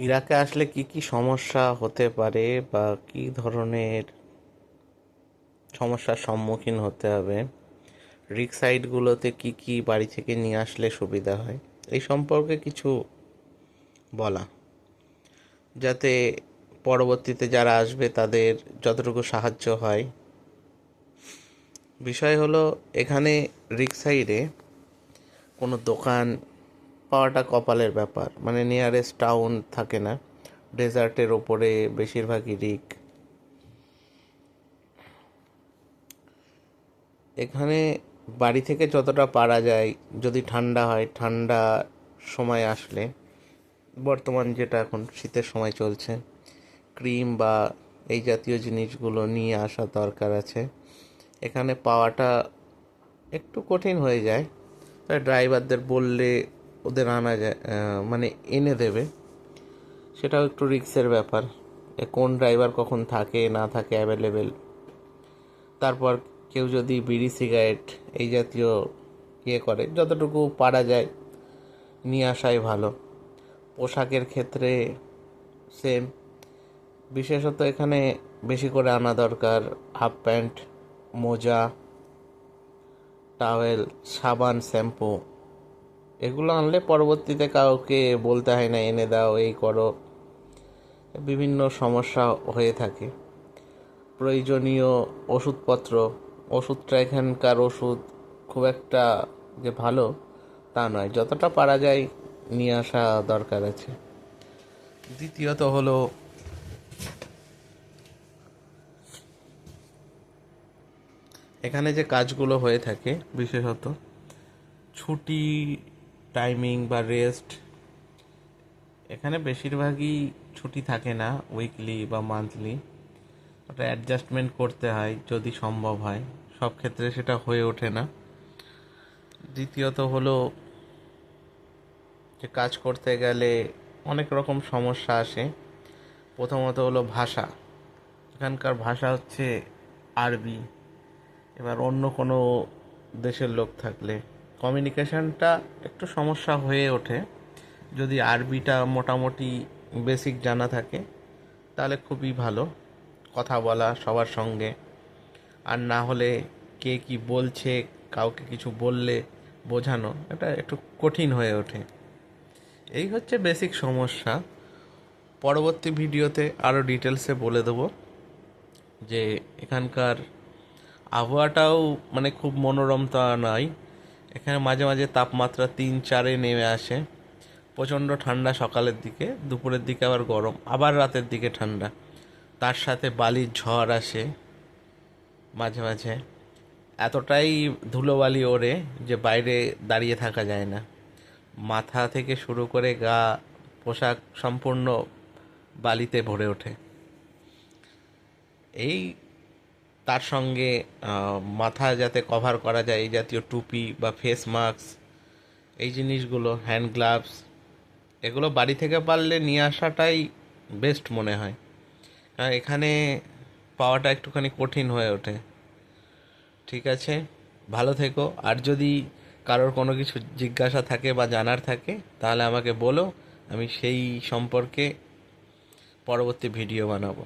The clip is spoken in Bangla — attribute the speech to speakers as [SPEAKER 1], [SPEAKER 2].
[SPEAKER 1] ইরাকে আসলে কি কি সমস্যা হতে পারে বা কি ধরনের সমস্যার সম্মুখীন হতে হবে, রিক সাইটগুলোতে কি কি বাড়ি থেকে নিয়ে আসলে সুবিধা হয়, এই সম্পর্কে কিছু বলা, যাতে পরবর্তীতে যারা আসবে তাদের যতটুকু সাহায্য হয়। বিষয় হলো, এখানে রিক সাইডে কোনো দোকান পাওয়াটা কপালের ব্যাপার, মানে নিয়ারেস্ট টাউন থাকে না, ডেজার্টের ওপরে বেশিরভাগই রিক। এখানে বাড়ি থেকে যতটা পারা যায়, যদি ঠান্ডা হয়, ঠান্ডা সময় আসলে, বর্তমান যেটা এখন শীতের সময় চলছে, ক্রিম বা এই জাতীয় জিনিসগুলো নিয়ে আসা দরকার আছে। এখানে পাওয়াটা একটু কঠিন হয়ে যায়, তাই ড্রাইভারদের বললে ওদের আনা যায়, মানে এনে দেবে। সেটাও একটু রিস্কের ব্যাপার, কোন ড্রাইভার কখন থাকে না থাকে অ্যাভেলেবেল। তারপর কেউ যদি বিড়ি সিগারেট এই জাতীয় করে, যতটুকু পারা যায় নিয়ে আসাই ভালো। পোশাকের ক্ষেত্রে সেম, বিশেষত এখানে বেশি করে আনা দরকার হাফ প্যান্ট, মোজা, টাওয়েল, সাবান, শ্যাম্পু। এগুলো আনলে পরবর্তীতে কাউকে বলতে হয় না এনে দাও, এই করো, বিভিন্ন সমস্যা হয়ে থাকে। প্রয়োজনীয় ওষুধপত্র, ওষুধটা এখানকার ওষুধ খুব একটা যে ভালো তা নয়, যতটা পারা যায় নিয়ে আসা দরকার আছে। দ্বিতীয়ত হলো, এখানে যে কাজগুলো হয়ে থাকে, বিশেষত ছুটি, টাইমিং বা রেস্ট, এখানে বেশিরভাগই ছুটি থাকে না উইকলি বা মান্থলি। ওটা অ্যাডজাস্টমেন্ট করতে হয় যদি সম্ভব হয়, সব ক্ষেত্রে সেটা হয়ে ওঠে না। দ্বিতীয়ত হলো যে কাজ করতে গেলে অনেক রকম সমস্যা আসে। প্রথমত হলো ভাষা, এখানকার ভাষা হচ্ছে আরবি। এবার অন্য কোনো দেশের লোক থাকলে কমিউনিকেশনটা একটু সমস্যা হয়ে ওঠে। যদি আরবিটা মোটামুটি বেসিক জানা থাকে তাহলে খুবই ভালো কথা বলা সবার সঙ্গে। আর না হলে কে কি বলছে, কাউকে কিছু বললে বোঝানো এটা একটু কঠিন হয়ে ওঠে। এই হচ্ছে বেসিক সমস্যা। পরবর্তী ভিডিওতে আরও ডিটেলসে বলে দেবো যে এখানকার আবহাওয়াটাও মানে খুব মনোরম তা নয়। এখানে মাঝে মাঝে তাপমাত্রা 3-4-এ নেমে আসে। প্রচণ্ড ঠান্ডা সকালের দিকে, দুপুরের দিকে আবার গরম, আবার রাতের দিকে ঠান্ডা। তার সাথে বালির ঝড় আসে মাঝে মাঝে, এতটাই ধুলোবালি ওড়ে যে বাইরে দাঁড়িয়ে থাকা যায় না। মাথা থেকে শুরু করে গা, পোশাক সম্পূর্ণ বালিতে ভরে ওঠে। এই তার সঙ্গে মাথা যাতে কভার করা যায় এই জাতীয় টুপি বা ফেস মাস্ক, এই জিনিসগুলো, হ্যান্ড গ্লাভস, এগুলো বাড়ি থেকে পারলে নিয়ে আসাটাই বেস্ট মনে হয়, কারণ এখানে পাওয়াটা একটুখানি কঠিন হয়ে ওঠে। ঠিক আছে, ভালো থেকো। আর যদি কারোর কোনো কিছু জিজ্ঞাসা থাকে বা জানার থাকে তাহলে আমাকে বলো, আমি সেই সম্পর্কে পরবর্তী ভিডিও বানাবো।